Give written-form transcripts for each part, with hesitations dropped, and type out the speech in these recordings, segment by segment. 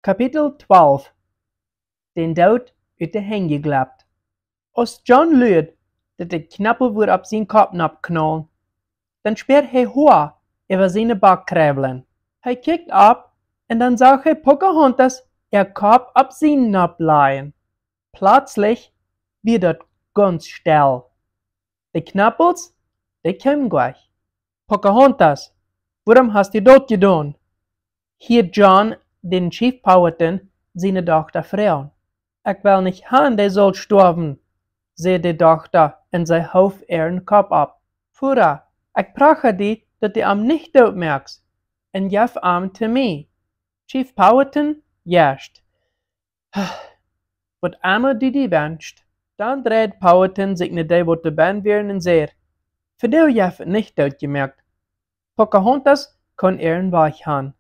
Kapitel 12 Den Dood uit de heen geklapt. Als John luid dat de knappel wordt op zijn kop napknallen, dan speert hij hoor over zijn bak krabbelen. Hij kijkt op en dan zag hij Pocahontas ihr kop op zijn nap laien. Plötzlich wird dort ganz still. De knappels, die kommen gleich. Pocahontas, warum hast du dort gedaan? Hier John, den Chief Powhatan, seine Tochter fragen. Ich will nicht haben, der soll sterben, zei de dochter en zij houf ihren Kopf ab. Führer, ich brauche die, dat du am nicht dood merkst, en jef am te me. Chief Powhatan, jascht. Wat immer die wünscht. Dan dreht Powhatan sich naar die wat de band werden en zei, verdeel jef nicht dood gemerkt. Pocahontas kon ihren Weg haben.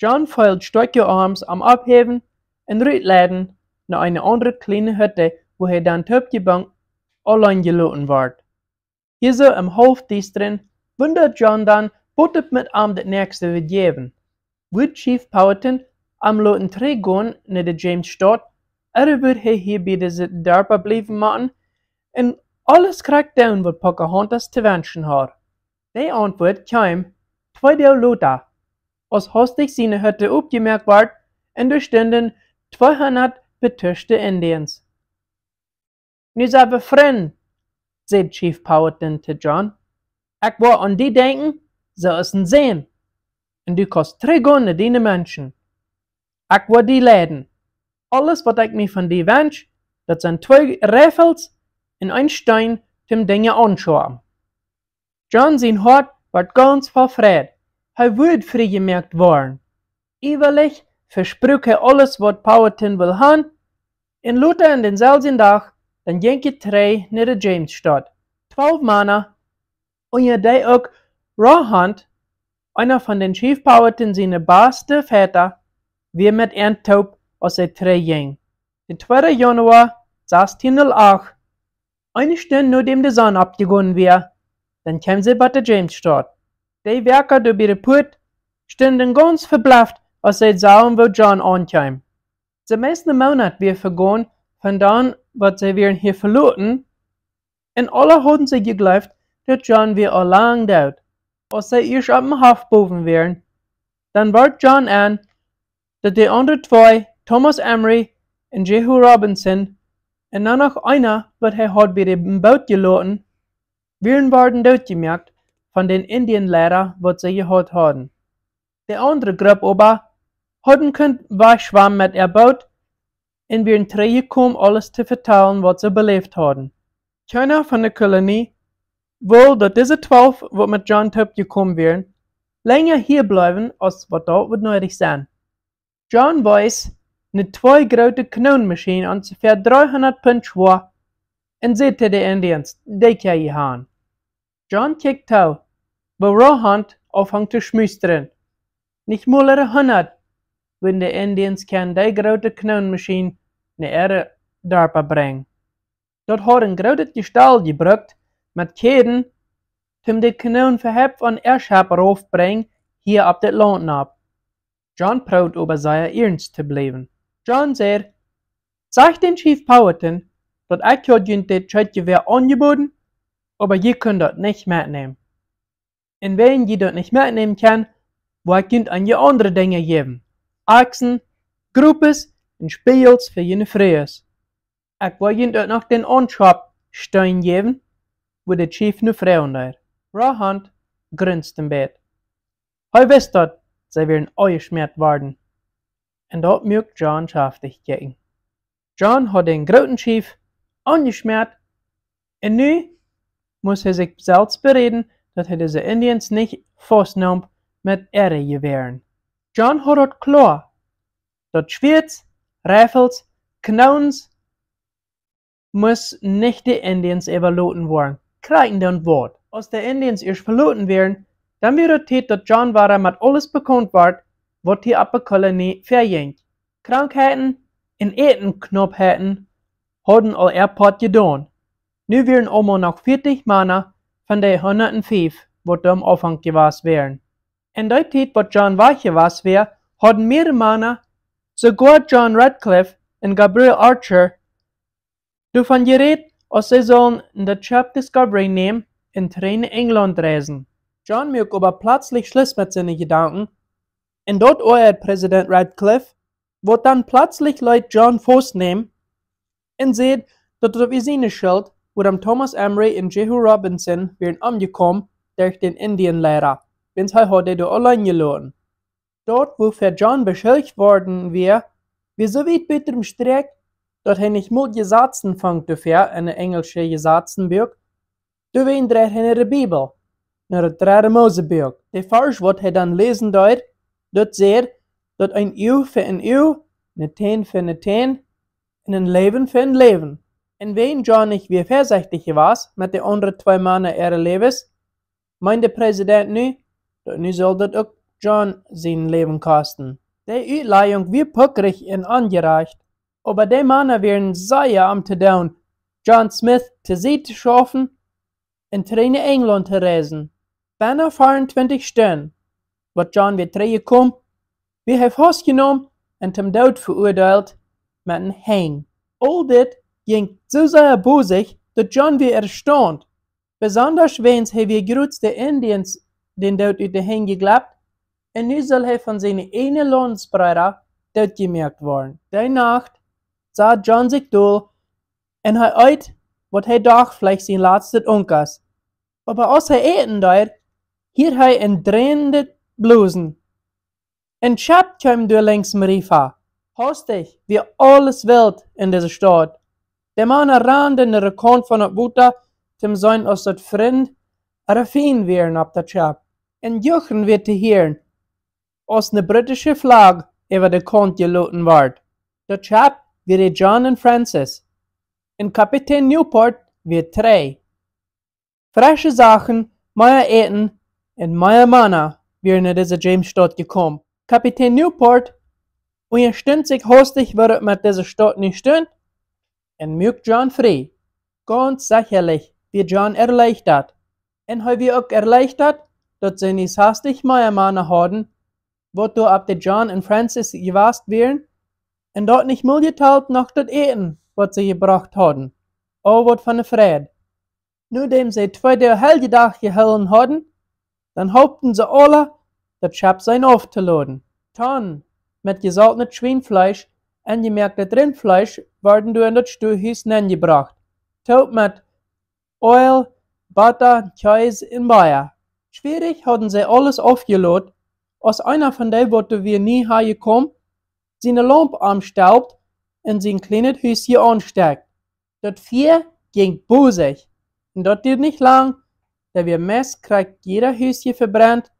John feilt starke Arms am Abheben en uitleiden naar eine andere kleine Hütte, wo er dann topgebankt allein gelassen wird. Hier so im Hofdiestrin wundert John dann, wat het mit am das nächste wird geben. Wird Chief Powhatan am Loten gehen naar de Jamesstadt, oder wird er hier bei deze Dörper bleiben machen en alles kriegt down, wat Pocahontas te wünschen hat. Die Antwort kam 2 Tage later, als hastig seine Hütte aufgemerkt ward en da standen 200 betuschte Indians. Nu zijn we vrienden, zei Chief Powhatan te John. Ik wil aan die denken, ze is een zin. En du kannst teruggaan naar die mensen. Ik wil die leiden. Alles wat ik me van die wens, dat zijn 2 Rifles en 1 Stein zum Dinge anschauen. John zijn hart werd ganz vol vrede. Hij wil vrijgemerkt worden. Ewig versprach hij alles wat Powhatan wil haben. En later in denzelfden dag, dan ging je 3 naar de Jamesstadt. 12 mannen, onder die ook Rawhand, einer van den Chief Powhatan zijn beste Väter, weer met een taub als hij 3 ging. De 2. Januar 1608, eine Stunde nachdem de zon opgegangen weer, dan kwam ze bij de Jamesstadt. Die werker door bij de poort stonden ganz verblaft als zij zagen wo John aankwam. De meeste maand weer vergaan van dan wat zij weer hier verloren, en alle hadden ze geglaubt dat John weer al lang dood. Als zij eerst op dem Hof boven wären, dan werd John aan dat de andere 2, Thomas Emery en Jehu Robinson, en dan nog einer, wat hij had bij de boot gelaten, werden doodgemerkt van den Indienlehrer, wat ze gehad hadden. De andere groep aber hadden kunnen wegschwammen met ihr boot en werden teruggekomen alles te vertellen wat ze beleefd hadden. Keiner van de kolonie wil dat deze 12 wat met John top gekomen wären, länger hier blijven als wat dat wat nodig zijn. John wees een 2 grote kanonenmachine ongeveer 300 pund schwer en zei te de Indians, die kan je gaan. John kijkt toe, wo Rawhand aufhangt te schmüsteren. Nicht mal 100, wenn de Indians kan die grote kanonenmachine naar ihre dorpen brengen. Dat had een groot gestal gebruikt met keden om de kanon verhep van Erschap raufbrengen hier op dit land ab. John proud over zijn ernst te blijven. John zei, zeg den Chief Powhatan dat ik had je dit schietgeweer aangeboden, aber je kunt dat niet metnemen. En wenn je dat niet metnemen kan, wil ik je aan je andere dingen geven. Achsen, groepes en speels voor je vrees. Ik wil je dat nog den Anschap steun geven, wo de Chief nu vrouwen daar. Rawhand grinst een beetje. Hij wist dat zij weer uitgesmeerd worden. En dat mocht John schaftig kijken. John had den groten Chief angesmeerd en nu moest hij zich zelfs bereden dat hij deze Indians niet vastnam met geweren. John had het klaar dat Schwerts, Rifles, Kanons muss nicht die Indians überloten worden. Kriegen dann Wort. Als die Indians erst verloten werden, dann wird es dass John war mit alles bekannt wird, was hier auf der Kolonie verging. Krankheiten en Etenknappheiten hadden al erpart gedaan. Nu werden allemaal nog 40 mannen van de 105, wat am Anfang gewesen wären. En die tijd wat John weg gewesen wäre, hadden mehrere mannen Sogar John Radcliffe und Gabriel Archer, davon gerät, als sie sollen the Chap Discovery nehmen und in England reisen. John macht aber plötzlich Schluss mit seinen Gedanken, und dort euert Präsident Radcliffe, wird dann plötzlich Leute John festnehmen und sieht, dass auf seine Schild, wo Thomas Emery und Jehu Robinson wären angekommen durch den Indienlehrer, wenn sie heute da allein gelassen. Dort, wo für John beschuldigt worden wäre, wie so weit bei dem Streck, dass er nicht mal Gesetzen fängt dafür, eine englische Gesetzenbuch, da wären dreht in der Bibel, nach der dritte Mosebuch. Der Vers, was er dann lesen dort, dort seht, dass ein Eau für ein Eau, eine Ten für eine Ten, und ein Leben für ein Leben. Und wenn John nicht wie vorsichtig war mit den anderen zwei Männern ihres Lebens, meint der Präsident nu, dass nu soll das auch John sein Leben kosten. Die Utleihung wird puckrig und angereicht, aber die Männer werden sehr am zu tun, John Smith zu sie zu schaffen und in England zu reisen. Beinahe 24 Stunden, wird John wieder zurückgekommen, wir haben festgenommen und zum Tod verurteilt mit einem Hang. All das ging so sehr bosig, dass John wie erstaunt. Besonders wenn er wie grüßt der Indians den Tod ut der Hang geglaubt, und nu soll er von seinen einen Landsbrüder dort gemerkt worden. Die Nacht sah John sich durch und er uit, was er dacht, vielleicht sein letztes Unkas. Aber als er eten dort, hier er ein drehende Blusen. Ein Chap kam durch längs dem Rifa. Hastig, wie alles wild in dieser Stadt. Der Mann rannte in der Kant von der Butter, zum sein als das Freund, Feind wären ab der Chap. Und Juchen wird zu hören, als eine britische Flagge über der Kant geloten ward. Der Chap wird John und Francis. Und Kapitel Newport wird 3. Frische Sachen, mehr Eten und mehr Männer wären in diese James-Stadt gekommen. Kapitel Newport unterstützt sich hastig, was mit dieser Stadt nicht stimmt, und mögt John frei. Ganz sicherlich wird John erleichtert. Und er wird auch erleichtert, dass sie nicht hastig mehr Männer haben, wo du ab der John und Francis gewasst wären, und dort nicht mal geteilt nach das Eten, was sie gebracht haben. Oh, was von der Fried. Nachdem sie 2 der Helgedag gehalten haben, dann hofften sie alle, das Chap sein aufzuladen. Dann, mit gesaltenem Schweinfleisch und gemerktem Rindfleisch, werden du in das Stuhlhaus hingebracht. Tot mit Oil, Butter, Käse und Bayer. Schwierig hatten sie alles aufgeladen, als einer von denen, wo wir nie hergekommen, seine Lampe anstaubt und sein kleines Häuschen ansteckt. Das Vier ging bosig. Und das dauert nicht lang, da wir Mess kriegt jeder Häuschen verbrennt,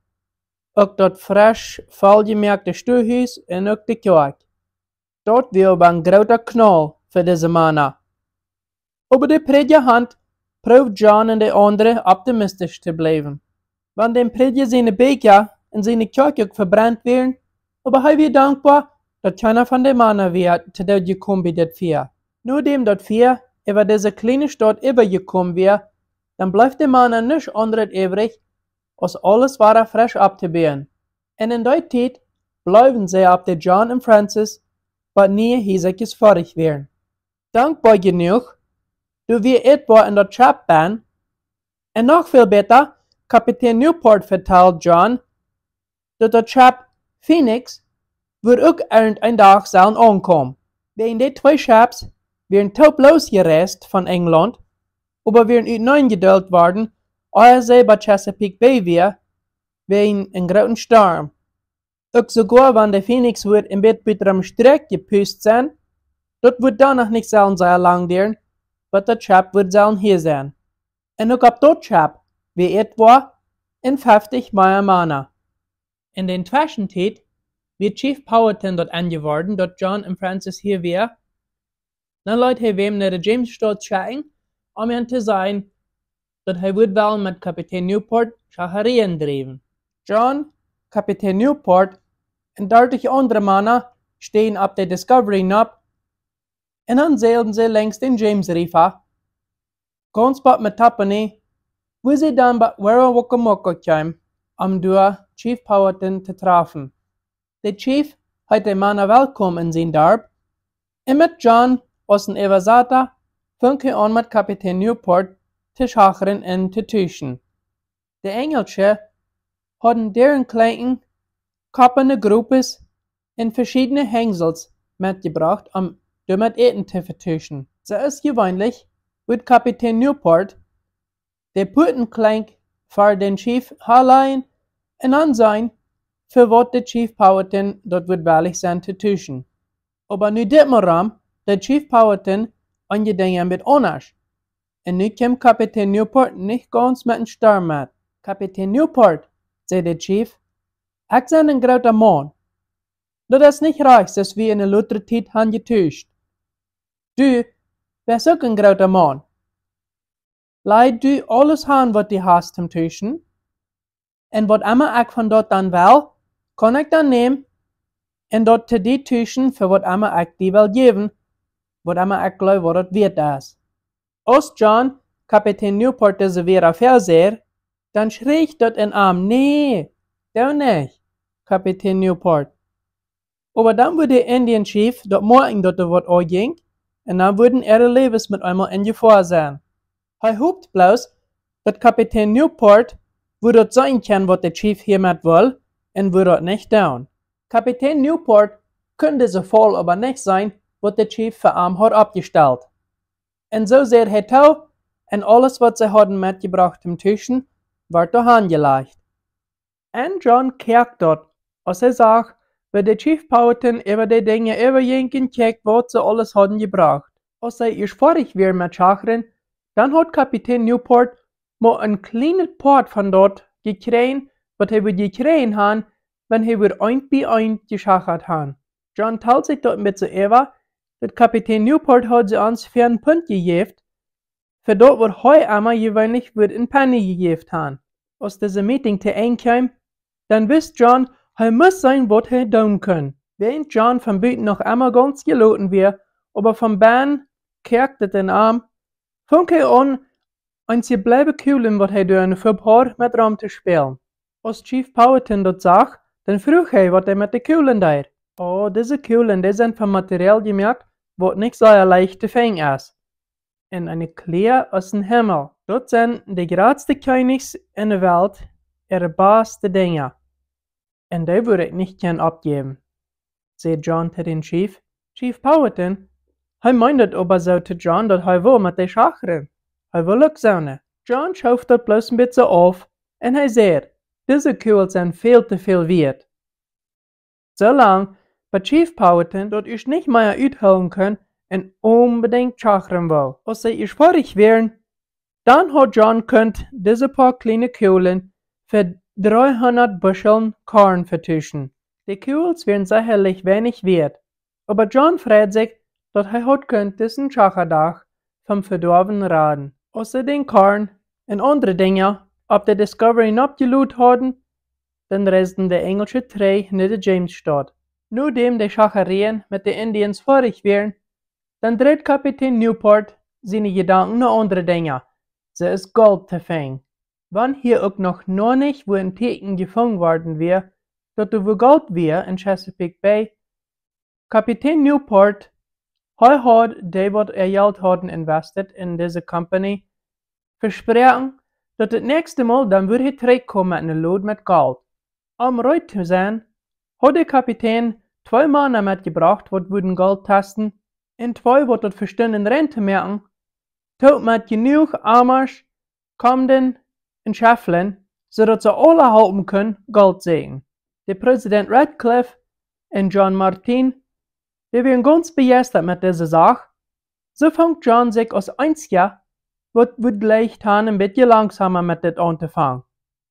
auch das frisch vollgemerkte Stuhlhaus und auch die Kirche. Dort wird aber ein großer Knall für diese Männer. Aber die Predigerhand prüft John und die anderen optimistisch zu bleiben. Wenn dem Prediger seine Beker und seine Kirche verbrannt werden, aber er wird dankbar, dass keiner von den Männern wird zu der gekommen bei das Vier. Nur dem das Vier über diese kleine Stadt übergekommen wäre, dann bleibt den Männern nichts anderes übrig, als alles war frisch abzubauen. Und in der Zeit bleiben sie ab der John und Francis, was nie hiesiges vorig wären. Dankbar genug, du wir etwa in der Chap bin, und noch viel besser, Kapitän Newport verteilt John, dass der Chap Phoenix wird auch irgendein Tag sollen ankommen. Die 2 Chaps wären taub losgereist von England, aber wären hineingeduldet worden, als sie bei Chesapeake Bay wäre, wegen einem großen Sturm. Auch sogar wenn der Phoenix wird im Bett mit einem Streck gepüst sein, das wird danach nicht sehr lang dauern, aber der Chap wird hier sein. Und auch ab dort Chap, wie etwa in 50 mehr Männer. In den Zwischenzeit wird Chief Powhatan dort angeworden, dort John und Francis hier wäre. Dann Leute er wem nach der James-Stadt schicken, um ihm zu sagen, dass er wird wollen mit Kapitän Newport Schacherien treiben. John, Kapitän Newport und 30 andere Männer stehen ab der Discovery ab und dann seilen sie längs den James River, ganz bald mit Tapani, wo sie dann bei Warrawokomoko kamen, um durch Chief Powhatan zu treffen. Der Chief heute Mann willkommen in sein Dorf. Und mit John aus dem Eversata fängt an mit Kapitän Newport zu schachern und zu tüchen. Die Engelsche hatten deren kleinen, kappende Gruppes in verschiedene Hängsels mitgebracht, um damit Eten zu vertuschen. So ist gewöhnlich, wird Kapitän Newport der Putenklein für den Chief allein und ansehen, für was der Chief Powhatan dort wird willig sein zu tuschen. Aber nu dit maar ram, der Chief Powhatan an je dingen mit anders. Und nu kommt Kapitän Newport nicht ganz mit dem Sturm mit. Kapitän Newport, sagt der Chief, ich bin ein großer Mann. Das ist nicht recht, dass wir in der Luther Zeit haben getuscht. Du bist auch ein großer Mann. Leid du alles haben, was du hast zum Tuschen? Und was immer ich von dort dann will, kann ich dann nehmen und dort zu die tuschen, für was immer ich die will geben, was immer ich glaube, was das wert ist. Als John, Kapitän Newport, diese wieder versehr, dann schrie ich dort in Arm, nee, du nicht, Kapitän Newport. Aber dann wurde der Indian Chief dort morgen dort was anging, und dann würden ihre Lebens mit einmal in Gefahr sein. Er hofft bloß, dass Kapitän Newport wo dort sein kann, was der Chief hiermit will, und wo dort nicht down. Kapitän Newport könnte so voll aber nicht sein, was der Chief für ihn hat abgestellt. Und so sehr hat er, und alles, was sie hatten mitgebracht zum Tischen, wird da angelegt. Und John kijkt dort, als sagt, wie der Chief Powhatan über die Dinge überjenken kijkt, was sie alles hatten gebracht. Als sie erst fertig wären mit Schachern, dann hat Kapitän Newport mal ein kleines Part von dort gekriegt, was er gekriegt hat, wenn er ein bei ein geschachert hat. John teilt sich dort mit so Eva, dass Kapitän Newport hat sie uns für einen Pfund gegeben, für dort, was heu einmal gewöhnlich wird in Penny gegeben haben. Als diese Meeting zu Ende kam, dann wisst John, er muss sein, was er tun kann. Während John von Büten noch einmal ganz geloten wird, aber vom Band kirkte den Arm, fängt er an, und sie bleiben kühlen, was er tun, für ein paar mit Raum zu spielen. Als Chief Powhatan das sagt, dann frug er, was er mit den Kühlen tut. Oh, diese Kühlen, die sind vom Material gemacht, was nicht so leicht zu fangen ist. In eine Kläre aus dem Himmel. Dort sind die geradste Königs in der Welt ihre beste Dinge. Und die würde ich nicht gern abgeben, sagt John zu den Chief. Chief Powhatan, er meint aber so zu John, dass er will mit den Schachern. Er will auch so. John schaut dort bloß ein bisschen auf und er sagt, diese Kühl sind viel zu viel wert. So lang, bis Chief Powhatan dort ich nicht mehr uitholen kann und unbedingt schachern will. Als sie erst fertig wären, dann hat John könnt diese paar kleine Kühlen für 300 Buscheln Korn vertuschen. Die Kühls wären sicherlich wenig wert, aber John freut sich, dass er hat könnt diesen Schacherdach vom verdorbenen Raden. Als sie den Korn und andere Dinge ab der Discovery abgeloot hatten, dann reisten die englische drei in die Jamesstadt. Nachdem die Schacherien mit den Indians fertig wären, dann dreht Kapitän Newport seine Gedanken nach andere Dinge. Sie ist Gold zu fangen. Wann hier auch noch nicht wo ein Teken gefangen worden wäre, dort wo Gold wäre in Chesapeake Bay, Kapitän Newport hat die, was Geld hatten investiert in diese Company, versprochen, dass das nächste Mal dann würde er zurückkommen mit einer Load mit Gold. Um reut zu sein, hat der Kapitän 2 Männer mitgebracht, was würden Gold testen, und 2, was dort verstanden Rente merken, tot mit genug Amers, Kommen und Schäffeln, sodass sie alle halten können, Gold sehen. Der Präsident Radcliffe und John Martin, die wären ganz begeistert mit dieser Sache. So fängt John sich als einziger, was wird leicht haben, ein bisschen langsamer mit dem anzufangen.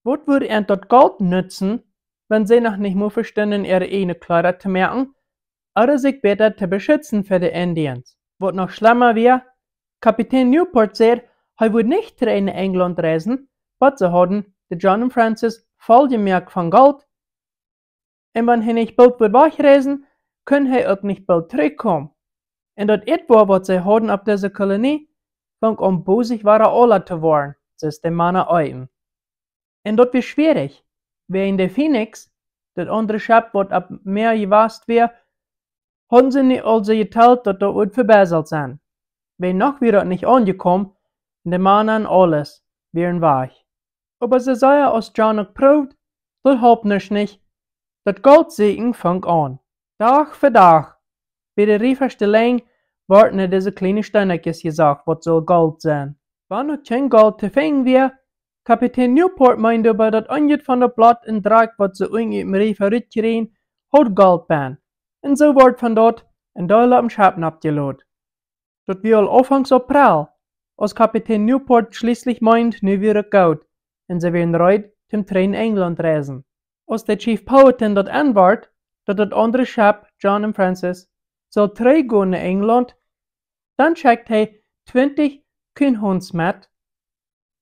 Was würde er dort Gold nützen, wenn sie noch nicht mehr verstanden, ihre eigene Kleider zu merken, oder sich besser zu beschützen für die Indians? Was noch schlimmer wäre, Kapitän Newport sagt, er würde nicht in England reisen, aber sie hatten die John und Francis voll gemerkt von Gold. Und wenn er nicht bald wird wegreisen, können er auch nicht bald zurückkommen. Und das etwa, was sie hatten auf dieser Kolonie, fängt an bosig war alle zu werden, das ist die Männer ein. Und das wird schwierig, wegen der Phoenix das andere Schap, wat ab Meer gewast wär, haben sie nicht also geteilt, dat da wird verbessert sein. Wenn noch wieder nicht angekommen, de Mannen alles, wären weich. Aber sie sei ja aus John noch probt, dat halpt nicht, dat Goldsegen fängt an. Tag für Tag, bei der rieferste Läng, warten diese kleinen Steinerkes gesagt, wat soll Gold sein. Wann noch kein Gold zu finden wär, Kapitän Newport meinte aber, dat anjet von der Blatt in Dreck, wat sie irgendwie im Riefer rütgerien, hat Gold ban. Und so ward von dort ein Dollar am Schapen abgelot. Dat wir all anfangs April, als Kapitän Newport schließlich meint, nu wäre Gold, und sie werden reit zum Train England reisen. Als der Chief Powhatan dort anwart, dat das andere Schap, John und Francis, soll 3 gehen nach England, dann schickt er 20 Kühnhunds mit,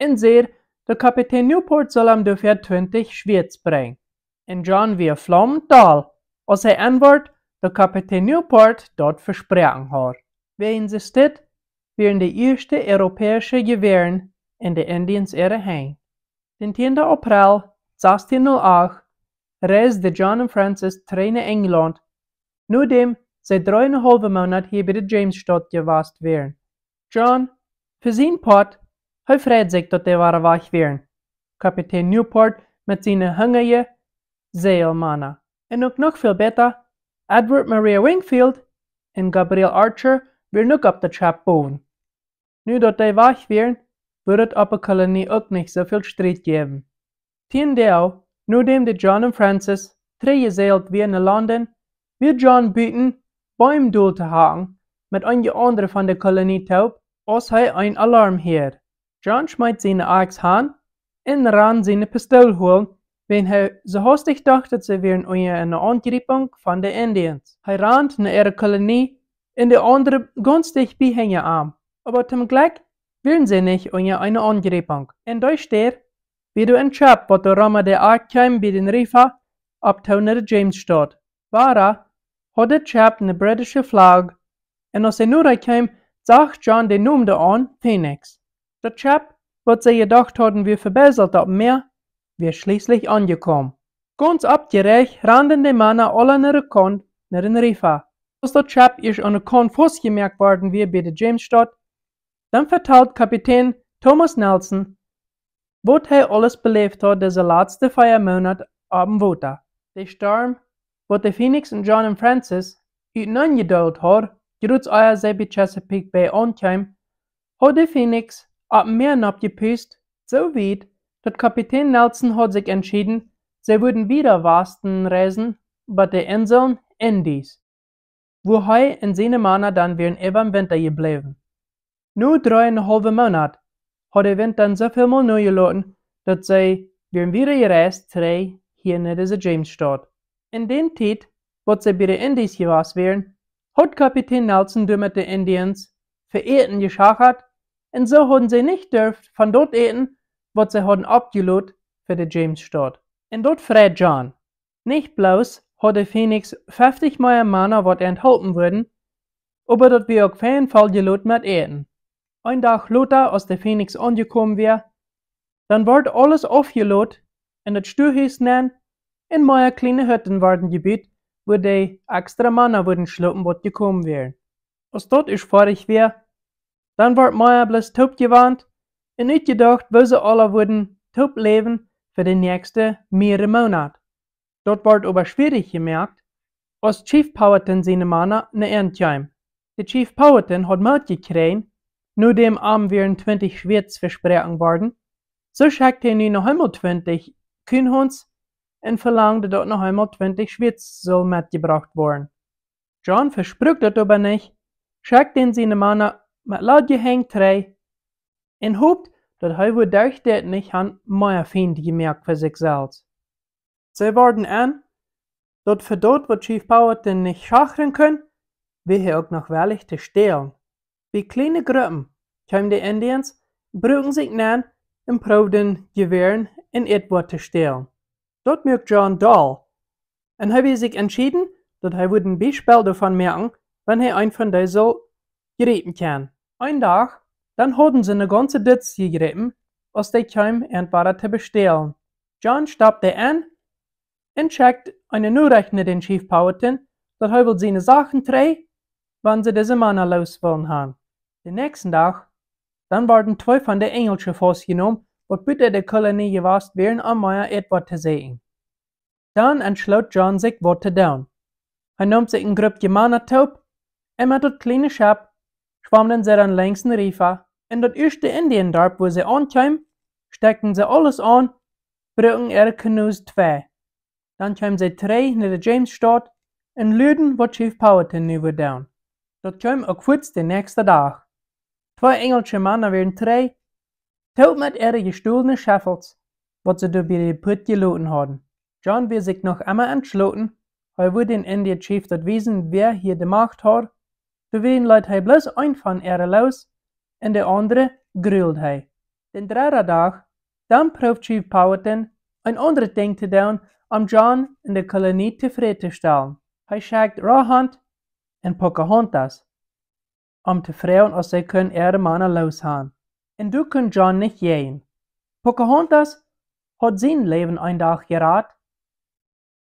und sagt, der Kapitän Newport soll ihm dafür 20 Schwierz bringen. Und John wie flammental, als er anwart, der Kapitän Newport dort versprochen hat. Wer insistiert, wären die ersten europäischen Gewehren in den Indiens ihre Heim. Den 10. April 1608 reiste John und Francis nach England, nachdem sie 3,5 Monate hier bei der Jamesstadt gewesen wären. John, für sein Part, freut sich, dass die waren weg wären. Kapitän Newport mit seinen hungrigen Seelmannen. Und noch viel besser, Edward Maria Wingfield und Gabriel Archer wären noch auf der Schap boven. Nu dat die weg wären, würde es auf der Kolonie auch nicht so viel Streit geben. Tiendeel, nachdem die John und Francis 3 geseilt wären in London, wird John bitten, beim Duel zu haken, mit einem anderen von der Kolonie taub, als er ein Alarm hört. John schmeißt seine Axt an und ran seine Pistole holen, wenn er so hastig dachte, sie wären eine Angreifung von den Indians. Er rannt nach ihrer Kolonie und die andere ganz dicht bei hängen an. Aber zum Glück wären sie nicht eine Angreifung. Und da steht, wie du ein Chap, was der Rammer der Axt kam bei den Riefer, abtau nach der Jamesstadt. War hat der Chap eine britische Flagge, und als er nur kam, sagt John den Namen an, Phoenix. Der Chap, was sie gedacht hatten, wir verbessert auf Meer, wir schließlich angekommen. Ganz abgerecht rannten die Männer alle nach der Kant nach den Riefer. Als der Chap erst an der Kant festgemerkt worden wie bei der Jamesstadt, dann vertelt Kapitän Thomas Nelson, was er alles belebt hat, diese letzten 4 Monate am Wasser. Der Sturm, was der Phoenix und John und Francis angedauert hat, gerutzt euer sie bei Chesapeake Bay ankam, hat der Phoenix ab dem Meer abgepüst, so weit, dass Kapitän Nelson hat sich entschieden, sie würden wieder Westen reisen, bei den Inseln Indies, wo er und seine Männer dann wären über im Winter geblieben. Nur 3,5 Monate hat der Wind dann so viel mal neu gelassen, dass sie wären wieder gereist, 3 hier in dieser Jamesstadt. In den Zeit, wo sie bei den Indies gewesen wären, hat Kapitän Nelson mit den Indians für Eten geschachert, und so hatten sie nicht dürft von dort eten, was sie hatten abgelot für die Jamesstadt. Und dort freut John. Nicht bloß hat der Phoenix 50 Mal Männer, was enthalten wurden, aber dort wir auf keinen Fall gelot mit eten. Ein Tag später, als der Phoenix angekommen wäre, dann ward alles aufgelot in das Stuhlhaus nennen, in meine kleine Hütten waren gebiet, wo die extra Männer wurden schlupen, was gekommen wären. Als dort ich fertig wäre, dann ward Maya bloß taub gewarnt und nicht gedacht, wo sie alle würden taub leben für die nächsten mehrere Monate. Dort ward aber schwierig gemerkt, als Chief Powhatan seine Männer ne Ernte kam. Der Chief Powhatan hat Mut gekriegt, nur dem Abend wären 20 Schwierz versprochen worden, so schickte er nun noch einmal 20 Kühnhunds und verlangte, dass noch einmal 20 Schwierz soll mitgebracht worden. John versprach das aber nicht, schickte ihn seine Männer mit laut gehängt 3 und hofft, dass er wohl durch das nicht an mehr Feinde gemerkt für sich selbst. Sie warten an, dass für dort, wo Chief Powhatan nicht schachern können, wie er auch noch willig zu stehlen. Wie kleine Gruppen kamen die Indians, brücken sich an und proben Gewehren in etwas zu stehlen. Dort merkt John Dahl und habe sich entschieden, dass er ein Beispiel davon merken, wenn er einen von diesen greifen kann. Ein Tag, dann hatten sie eine ganze Ditz gegriffen, als die kamen, etwas zu bestehlen. John stoppte an En schickt eine Nachricht den Chief Powhatan, dat hij wil seine Sachen trei, wann sie diese Männer los wollen haben. Den nächsten Tag, dann werden 2 von den Engelschen festgenommen, wat bitte der Kolonie gewast wären, am Meier etwas zu sehen. Dann entschloss John sich, was zu tun. Er nahm sich ein Gruppe Männer taub, und mit dat kleine Schab schwammen sie dann längs den River. In dat erste Indiendorp, wo sie ankamen, steckten sie alles an, brücken ihre Canoes 2. Dann kamen sie 3 naar de Jamesstad und lüden, was Chief Powhatan nu wil doen. Dat kwam ook kurz den nächsten Tag. 2 engelsche Männer werden 3, taub mit ihren gestohlenen Schaffels, was sie durch die Put geladen hatten. John will sich noch einmal entschlossen, er würde den Indian Chief dat wissen, wer hier die Macht hat. Deswegen lädt er bloß ein von ihnen los, und der andere grüllt er. Den 3. Tag, dann prüft Chief Powhatan ein anderes Ding zu tun, John in der Kolonie zufriedenzustellen. Er schickt Rahand und Pocahontas, zu fragen, ob sie ihre Männer loshaben. Und du kann John nicht gehen. Pocahontas hat sein Leben ein Tag geraten,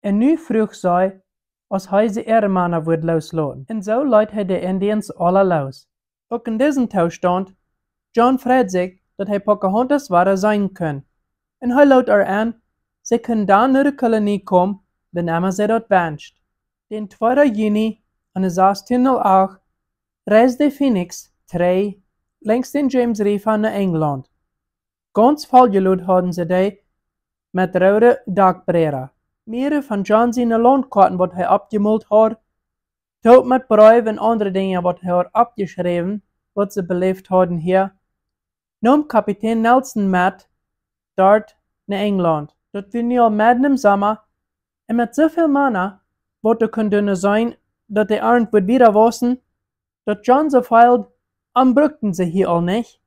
und nu frug sie, als sie ihre Männer wird loslassen. Und so lädt er die Indians alle los. Auch in diesem Zustand, John freut sich, dass er Pocahontas wahrer sein kann. Und er lädt an, sie können dann naar de Kolonie kommen, wenn sie dort wünscht. Den 2. Juni, an 1608, reiste Phoenix 3 längs den James River nach England. Ganz vollgeload hadden sie die mit rode Dagbrerer. Mehrere von John seine Landkarten, wat hij abgemalt had, taub mit Briefen und andere Dinge, wat hij had abgeschrieben, wat sie beleefd hadden hier, nam Kapitein Nelson mit dort nach England. Dat wir nu al midden im Sommer, und mit so viel Männer, wat er können sein, dat der Arend wird wieder wissen, dat John so feilt, brückten sie hier all nicht.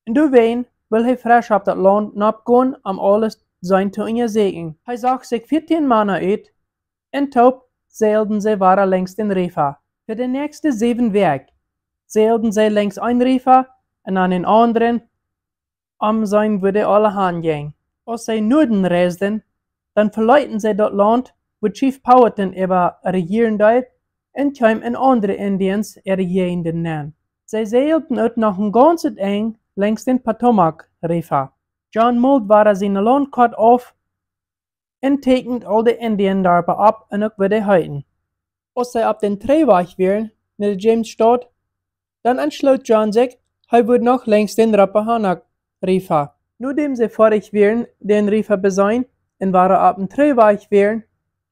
Und du wen, will er frisch auf das Land abgehen, alles sein zu sehen. Er sagt sich 14 Männer aus, und taub seilten sie weiter längs den River. Für die nächsten 7 Tage seilten sie längs ein River und an den anderen, sein würde alle hingehen. Als sie Norden reisten, dann verleiten sie das Land, wo Chief Powhatan über regieren dort, und kamen in andere Indians ihre Gegenden nennen. Sie seilten auch noch ein ganzes eng längs den Potomac River. John malt war seine Landkarte auf und tekent all die Indiendorpen ab und auch wieder halten. Als sie ab den Drehweg wären, nach der Jamesstad, dann entschloss John sich, er würde noch längs den Rappahannock River. Nachdem sie fertig wären, den River besein, und waren ab dem Drehweg wären,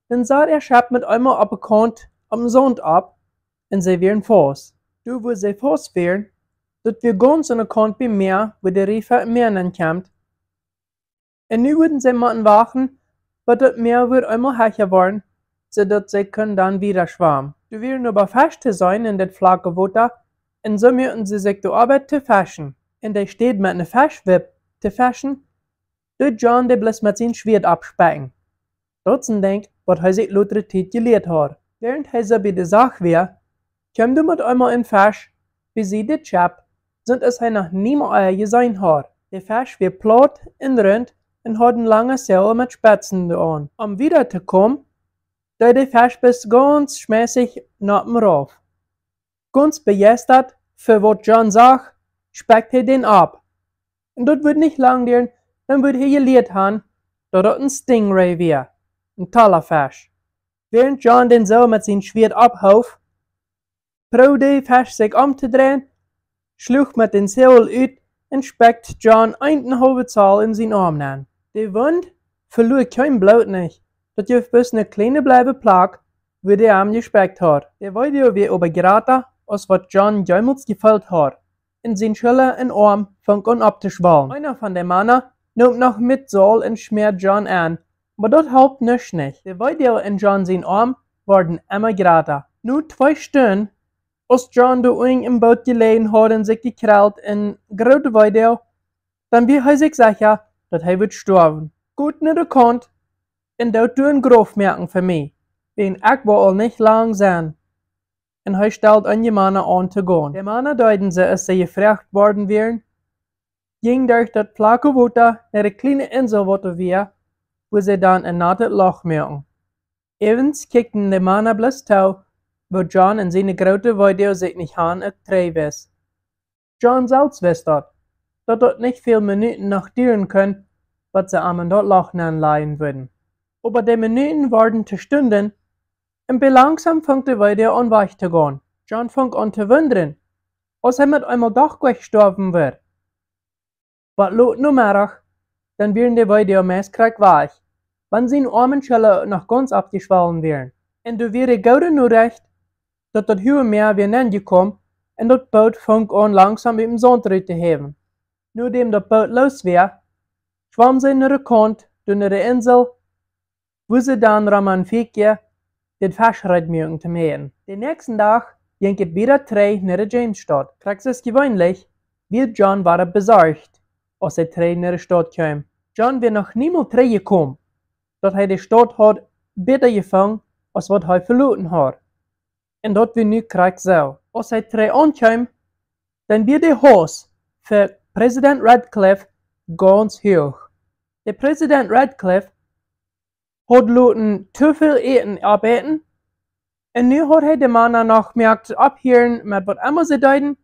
dann sah der Schab mit einmal abgekannt am Sond ab, und sie wären fast. Du, wo sie fast wären, dort wir ganz an der Kant beim Meer, wo der River im Meer ankommt. Und nu würden sie mal wachen, aber das Meer wird einmal höher werden, sodass sie können dann wieder schwammen. Du wären aber fest zu sein in das flache Wasser, und so müssen sie sich die Arbeit zu fischen. Und der steht mit einer Fischwip zu fischen, dort John der bloß mit seinem Schwert abspecken. Das ist ein was er sich lauter Zeit gelehrt hat. Während er so bei der Sache war, kam du mit einmal in Fisch, wie sie der Chap, sind es er noch niemals gesehen hat. Der Fisch war platt und rund und hat eine lange Seil mit Spitzen an. Wiederzukommen, da der Fisch bis ganz schmäßig nach dem Rauf. Ganz begeistert, für was John sagt, speckt er den ab. Und das wird nicht lang dauern, dann wird er gelehrt haben, dass das ein Stingray wäre, ein toller Fisch. Während John den so mit seinem Schwert abhauf, probt der Fisch sich umzudrehen, schlug mit den Seil aus und speckt John eine halbe Zahl in seinen Arm an. Der Wind verlor kein Blut nicht, das dürfte bis eine kleine bleibe Plag, wo der Arm gespeckt hat. Der Video wird aber geraten, als was John jemals gefällt hat. In sein Schüler und Arm fängt an abzuschwallen. Einer von den Männern nimmt noch mit Saal und schmiert John an, aber das hilft nicht. Der Video in John sein Arm werden immer gerader. Nur 2 Stunden, als John da oben im Boot gelegen hat und sich gekrallt in große Video, dann wird er sich sicher, dass er wird sterben. Gut nicht erkannt, und dort ein Grof merken für mich, wen ich wohl nicht lang sein. Und er stellt an die Männer an zu gehen. Die Männer deuten sie, als sie gefragt worden wären, ging durch das flache Wasser nach der kleinen Insel, wo wir, wo sie dann ein nattes Loch merken. Evans kickten de Mann bloß tau, wo John in seine grote Weide sich nicht han trei wes. John selbst wes dat nicht viel Minuten noch duren können, was sie am dort Loch leihen würden. Aber die Minuten waren zu Stunden, und langsam fängt die Weide an weich zu gehen. John fängt an zu wundern, als er mit einmal doch gestorben wird. Was lot nur mehr, dann werden die Weide meist krank weich, wenn sie in armen Schelle noch ganz abgeschwollen wären. Und du wäre gut nur recht, dass das Höhe mehr wie gekommen und das Boot fängt an langsam mit dem Sand zu heben. Nachdem das Boot los war, schwamm sie nach der Kant durch die Insel, wo sie dann raman fikje den Fischreit mögen zu mähen. Den nächsten Tag ging es wieder drei nach der Jamesstadt. Kriegst es gewöhnlich, weil John war besorgt, als er drei nach der Stadt kam. John war noch niemals drei gekommen, dass er die Stadt hat besser gefangen, als was er verloren hat. Und das war nu krieg so. Als er drei ankam, dann wird der Haus für Präsident Radcliffe ganz hoch. Der Präsident Radcliffe hat loten zu viel eten arbeiten, und nu hat er den Mann noch gemerkt abhören, mit was immer sie deuten,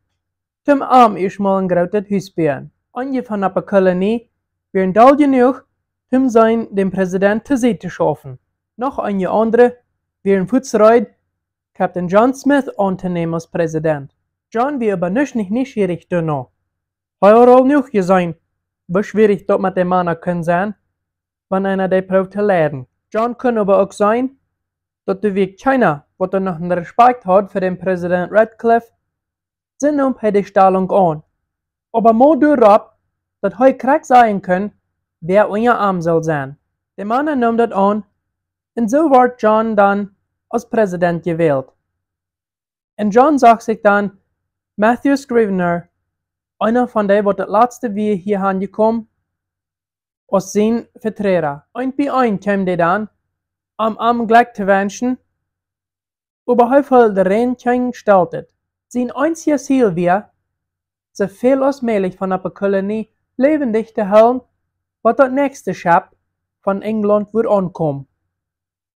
zum Arm ist mal ein großes Haus bauen. Einige von der Kolonie wären doll genug, um sein dem Präsident zur Seite zu schaffen. Noch einige andere wären futzreit, Captain John Smith anzunehmen als Präsident. John war aber nicht schwierig danach. Er hat auch nicht gesehen, wie schwierig das mit dem Mann kann sein, wenn einer der probt zu lernen. John kann aber auch sein, dass der Weg keiner, was er noch einen Respekt hat für den Präsident Radcliffe, sind die Stellung an. Aber mal darauf, dass er krieg sein kann, wer unser Arm soll sein. Der Mann nahm das an, und so wird John dann als Präsident gewählt. Und John sagt sich dann, Matthew Scrivener, einer von denen, was das letzte wir hier angekommen, als sein Vertreter. Und bei einem kam der dann, am gleich zu wünschen, aber häufig der Rennchen gestaltet. Sein einziges Ziel war, so viel als möglich von der Kolonie lebendig zu halten, was das nächste Schiff von England wird ankommen.